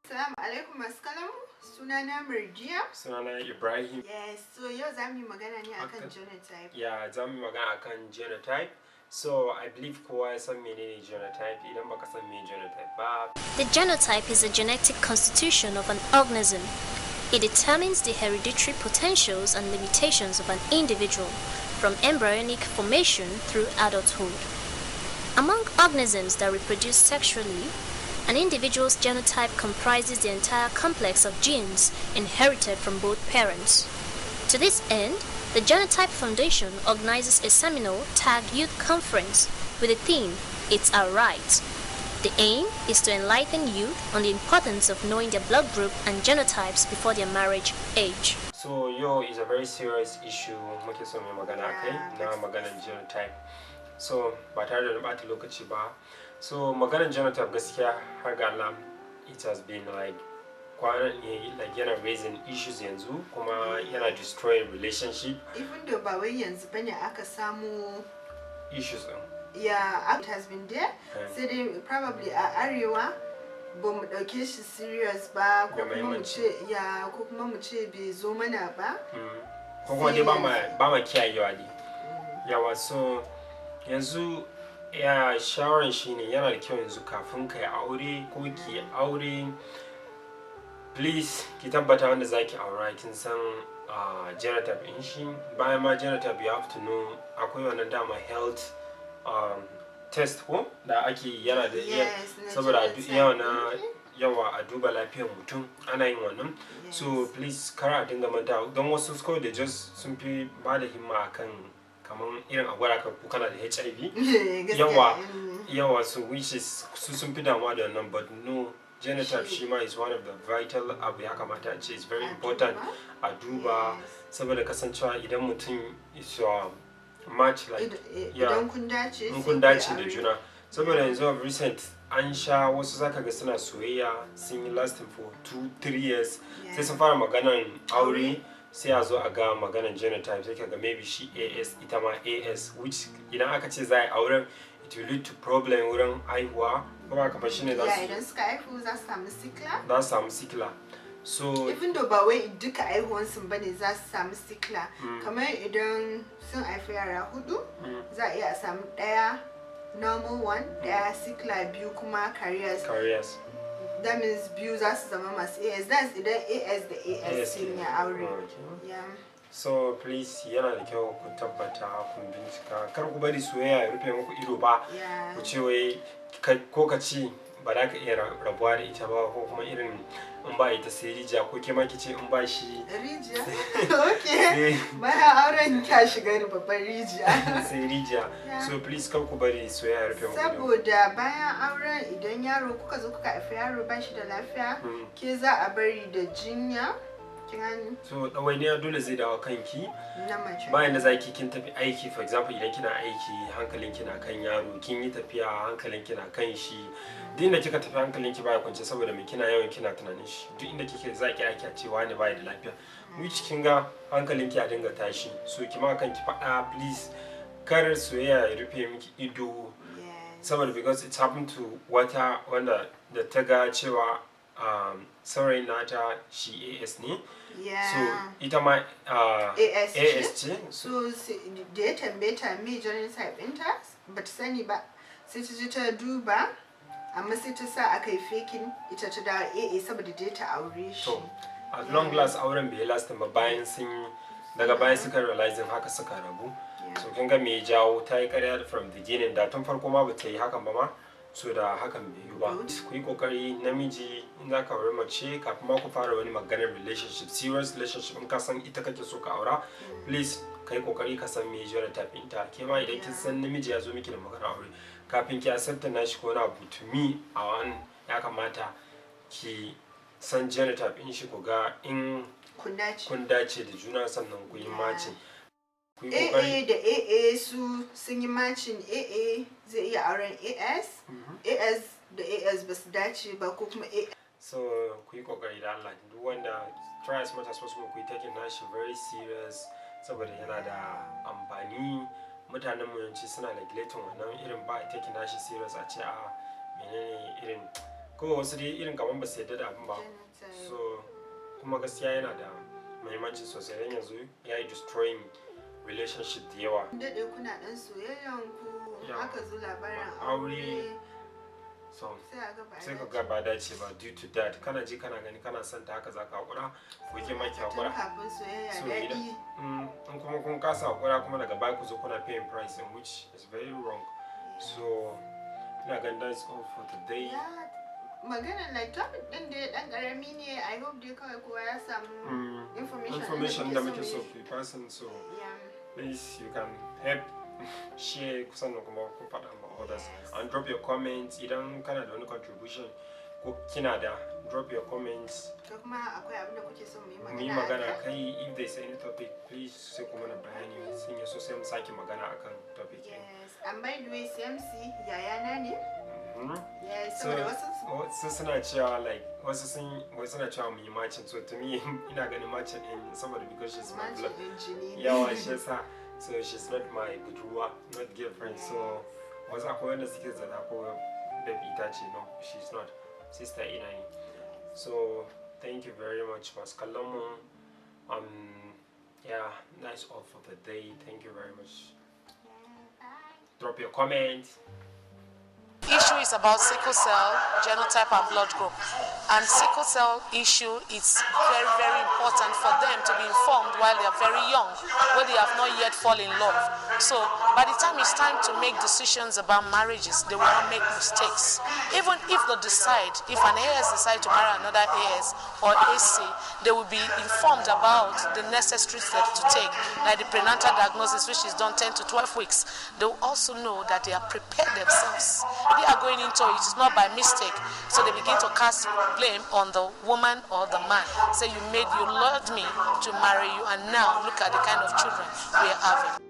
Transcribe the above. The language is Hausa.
Assalamu alaikum masu kallon mu. Sunana Murjiya. Sunana Ibrahim. Yes, so yau za mu yi magana ne akan genotype. Yeah, za mu yi magana akan genotype. So I believe kowa ya san menene genotype idan baka san me genotype ba. The genotype is a genetic constitution of an organism. It determines the hereditary potentials and limitations of an individual from embryonic formation through adulthood. Among organisms that reproduce sexually, an individual's genotype comprises the entire complex of genes inherited from both parents. To this end, the Genotype Foundation organizes a seminar tagged Youth Conference with the theme, It's Our Right. The aim is to enlighten youth on the importance of knowing their blood group and genotypes before their marriage age. So yo is a very serious issue muke so mai magana kai na maganar genotype. So ba tare da bata lokaci ba. So maganar genotype gaskiya har ga Allah it has been like yana raising issues yanzu kuma yana destroying relationship. Even though ba wai yanzu bane aka samu issues din. Yeah, it has been there. So they probably a arewa ba mu dauke shi serious ba ko kuma mu ce ko kuma mu ce bai zo mana ba. Ko kuma dai ba ma kiyayewa ne. Yawa so yanzu ya shawaran shine yana da kyau yanzu kafin kai aure ko ki aure please ki tabbata wanda zaki aura kin san genotype din shi. Bayan ma genotype you have to know akwai wannan dama health test ko da ake yana da saboda yawa a duba lafiyar mutum ana yin wannan. So please kar a dinga manta don wasu kawai da just sun fi ba da himma akan kaman irin a gwada ka ko kana da HIV yawa so which is su sun fi damuwa da wannan, but no, genotype shi ma is one of the vital abu ya kamata a ce is very important a duba saboda kasancewa idan mutum is match like idan kun dace da juna saboda yanzu of recent an sha wasu zaka ga suna soyayya sun yi lasting for 2-3 years sai sun fara maganan aure sai a zo a ga maganan genotype sai kaga maybe shi AS ita ma AS which idan aka ce za a yi auren it will lead to problem wurin haihuwa kuma ka fashi ne idan suka haihu za su samu sikila so even though ba wai duka haihuwan sun bane za su samu sikila kamar idan sun haifi yara hudu za a iya samu daya normal one daya sikila biyu kuma carriers. That means biyu za su zama masu AS. That's idan AS da AS sun yi aure. So please yana da kyau ku tabbata kun bincika kar ku bari soyayya ya rufe muku ido ba ku ce wai ko ka ci ba za ka iya rabuwa da ita ba ko kuma irin in ba ita sai rijiya ko ke ma ki ce in ba shi rijiya okay bayan auren ka shiga babban rijiya sai rijiya. So please kar ku bari soyayya ya rufe muku ido saboda bayan auren idan yaro kuka zo kuka haifi yaro ba shi da lafiya ke za a bari da jinya. So ɗawainiya dole zai dawo kanki bayan da zaki kin tafi aiki, for example idan kina aiki hankalin kina kan yaro, kin yi tafiya hankalin kina kan shi, duk inda kika tafi hankalin ki baya kwance saboda me kina yawan kina tunanin shi, duk inda kike zaki aiki a cewa ne baya da lafiya which kin ga hankalin ki a dinga tashi. So ki ma kanki faɗa please kar soyayya ya rufe miki ido saboda because it happened to wata wanda da ta ga cewa saurayin nata shi AS ne so ita ma AS ce so da ya tambaye ta me genotype ɗinta ba ta sani ba sai ta je ta duba amma sai ta sa aka yi faking ita ta dawo AA saboda dai ta aure shi. At long last auren bai last ba bayan daga bayan suka realizing haka suka rabu. So kin ga me ya jawo ta yi ƙarya from the beginning da tun farko ma ba ta yi hakan ba ma so da hakan bai yi ba. Ku yi kokari namiji in za ka aure mace kafin ma ku fara wani maganar relationship, serious relationship in ka san ita kake so ka aura please ka yi kokari ka san me genotype ɗinta. Ke ma idan kin san namiji ya zo miki da maganar aure kafin ki accept nashi ko na abu to me a wani ya kamata ki san genotype ɗin shi ku ga in kun dace da juna sannan ku yi matching. AA da AA sun yi matching. AA zai iya auren AS, AS da AS ba su dace ba ko kuma AS. So ku yi kokari da Allah duk wanda try as much as possible ku yi taking nashi very serious saboda yana da amfani. Mutanen mu yanci suna neglecting wannan irin ba taking nashi serious a ce a menene irin ko wasu dai irin kaman ba su yadda da abin ba. So kuma gaskiya yana da muhimmanci sosai dan yanzu yayi destroying relationship da yawa. Dade kuna dan soyayyan ku aka zo labarin aure. So sai ka ga ba dace ba due to that kana ji kana gani kana son ta haka zaka hakura ko ke maki hakura. Kafin soyayya dadi. In kuma kun kasa hakura kuma daga baya ku zo kuna paying price which is very wrong. So ina ganin that's all for today. Magana like topic din da dan karami ne. I hope dai kawai kowa ya samu information da muke so per person, so please you can help share kusan da kuma ku faɗa ma others and drop your comments idan kana da wani contribution ko kina da drop your comments. Kuma akwai abin da kuke so mu yi magana kai, if there's any topic please sai kuma na bayani sun yi so sai mu sake magana akan topic. Yes, and by the way CMC yayana ne. Yes, so wasu suna cewa like wasu suna cewa mu yi matching, so to me ina ganin matching in saboda because she's my blood. Yawa shi yasa, so she's not my budurwa, not girlfriend. So wasu akwai wanda suke zana ko babe ita ce, no she's not, sister ina ne. So thank you very much masu kallon mu. Yeah, that's all for the day. Thank you very much. Drop your comment. Issue is about sickle cell, genotype and blood group. And sickle cell issue is very, very important for them to be informed while they are very young, when they have not yet fallen in love. So by the time it's time to make decisions about marriages, they will not make mistakes. Even if they decide, if an AS decides to marry another AS or AC, they will be informed about the necessary steps to take, like the prenatal diagnosis, which is done 10 to 12 weeks. They will also know that they are prepared themselves. They are going into it, it's not by mistake. So they begin to cast blame on the woman or the man. Say, you lured me to marry you, and now look at the kind of children we are having.